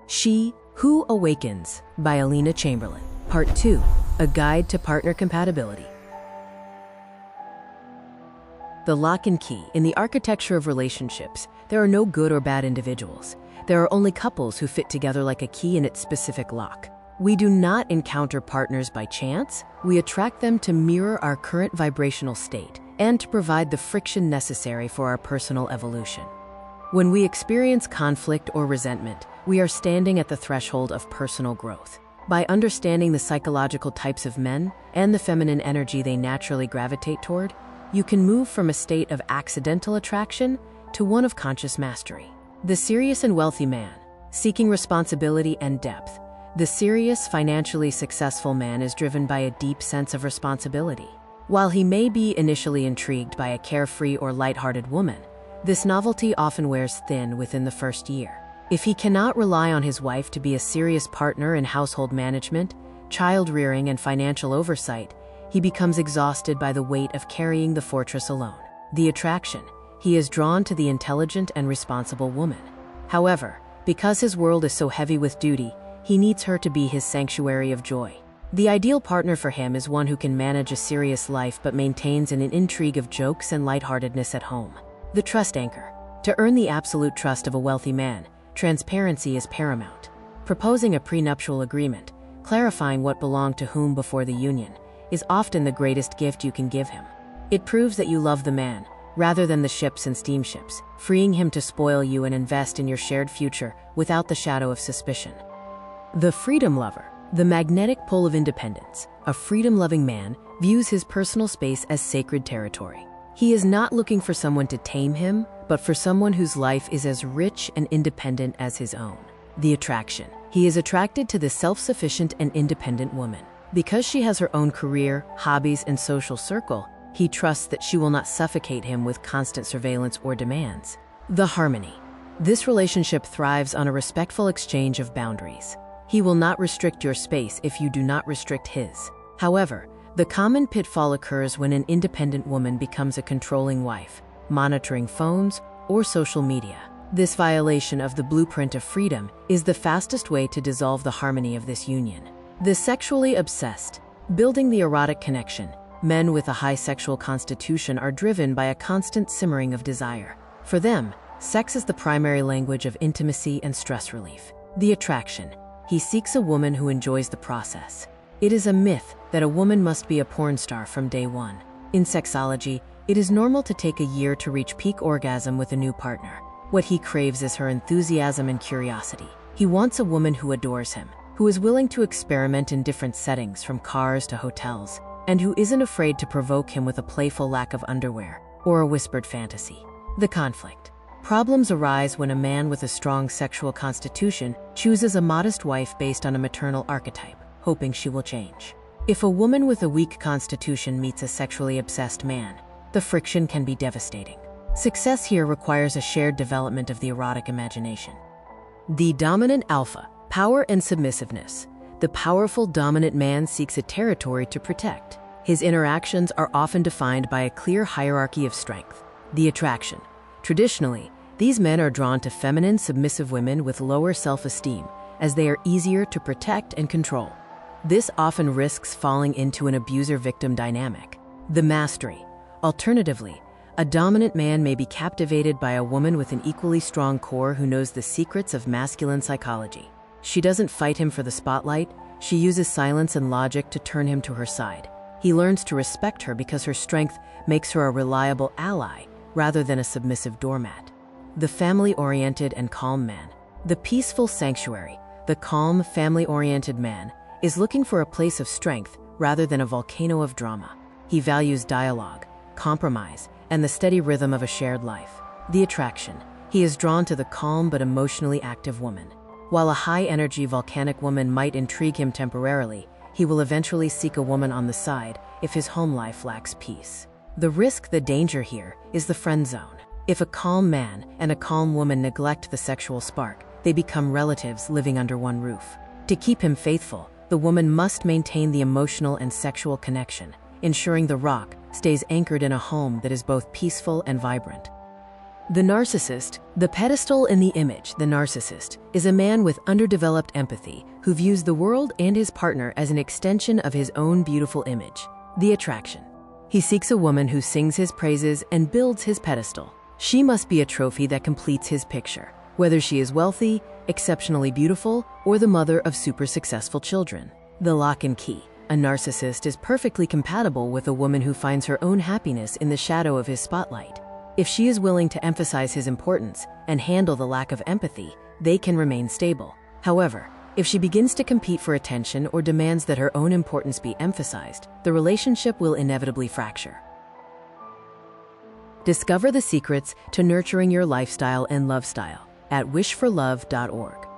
She Who Awakens by Alina Chamberlain. Part 2, A Guide to Partner Compatibility. The lock and key. In the architecture of relationships, there are no good or bad individuals. There are only couples who fit together like a key in its specific lock. We do not encounter partners by chance. We attract them to mirror our current vibrational state and to provide the friction necessary for our personal evolution. When we experience conflict or resentment, we are standing at the threshold of personal growth. By understanding the psychological types of men and the feminine energy they naturally gravitate toward, you can move from a state of accidental attraction to one of conscious mastery. The serious and wealthy man, seeking responsibility and depth. The serious, financially successful man is driven by a deep sense of responsibility. While he may be initially intrigued by a carefree or lighthearted woman, this novelty often wears thin within the first year. If he cannot rely on his wife to be a serious partner in household management, child rearing, and financial oversight, he becomes exhausted by the weight of carrying the fortress alone. The attraction. He is drawn to the intelligent and responsible woman. However, because his world is so heavy with duty, he needs her to be his sanctuary of joy. The ideal partner for him is one who can manage a serious life but maintains an intrigue of jokes and lightheartedness at home. The trust anchor. To earn the absolute trust of a wealthy man, transparency is paramount. Proposing a prenuptial agreement, clarifying what belonged to whom before the union, is often the greatest gift you can give him. It proves that you love the man, rather than the ships and steamships, freeing him to spoil you and invest in your shared future without the shadow of suspicion. The freedom lover. The magnetic pull of independence. A freedom-loving man views his personal space as sacred territory. He is not looking for someone to tame him, but for someone whose life is as rich and independent as his own. The attraction. He is attracted to the self-sufficient and independent woman. Because she has her own career, hobbies, and social circle, he trusts that she will not suffocate him with constant surveillance or demands. The harmony. This relationship thrives on a respectful exchange of boundaries. He will not restrict your space if you do not restrict his. However, the common pitfall occurs when an independent woman becomes a controlling wife, monitoring phones or social media. This violation of the blueprint of freedom is the fastest way to dissolve the harmony of this union. The sexually obsessed. Building the erotic connection. Men with a high sexual constitution are driven by a constant simmering of desire. For them, sex is the primary language of intimacy and stress relief. The attraction. He seeks a woman who enjoys the process. It is a myth that a woman must be a porn star from day one. In sexology, it is normal to take a year to reach peak orgasm with a new partner. What he craves is her enthusiasm and curiosity. He wants a woman who adores him, who is willing to experiment in different settings from cars to hotels, and who isn't afraid to provoke him with a playful lack of underwear or a whispered fantasy. The conflict. Problems arise when a man with a strong sexual constitution chooses a modest wife based on a maternal archetype, hoping she will change. If a woman with a weak constitution meets a sexually obsessed man, the friction can be devastating. Success here requires a shared development of the erotic imagination. The dominant alpha. Power and submissiveness. The powerful dominant man seeks a territory to protect. His interactions are often defined by a clear hierarchy of strength. The attraction. Traditionally, these men are drawn to feminine, submissive women with lower self-esteem, as they are easier to protect and control. This often risks falling into an abuser-victim dynamic. The mastery. Alternatively, a dominant man may be captivated by a woman with an equally strong core who knows the secrets of masculine psychology. She doesn't fight him for the spotlight, she uses silence and logic to turn him to her side. He learns to respect her because her strength makes her a reliable ally, rather than a submissive doormat. The family-oriented and calm man. The peaceful sanctuary. The calm, family-oriented man is looking for a place of strength rather than a volcano of drama. He values dialogue, compromise, and the steady rhythm of a shared life. The attraction. He is drawn to the calm but emotionally active woman. While a high-energy volcanic woman might intrigue him temporarily, he will eventually seek a woman on the side if his home life lacks peace. The danger here is the friend zone. If a calm man and a calm woman neglect the sexual spark, they become relatives living under one roof. To keep him faithful, the woman must maintain the emotional and sexual connection, ensuring the rock stays anchored in a home that is both peaceful and vibrant. The narcissist, the pedestal in the image, the narcissist, is a man with underdeveloped empathy who views the world and his partner as an extension of his own beautiful image. The attraction. He seeks a woman who sings his praises and builds his pedestal. She must be a trophy that completes his picture, whether she is wealthy, exceptionally beautiful, or the mother of super successful children. The lock and key. A narcissist is perfectly compatible with a woman who finds her own happiness in the shadow of his spotlight. If she is willing to emphasize his importance and handle the lack of empathy, they can remain stable. However, if she begins to compete for attention or demands that her own importance be emphasized, the relationship will inevitably fracture. Discover the secrets to nurturing your lifestyle and love style at wishforlove.org.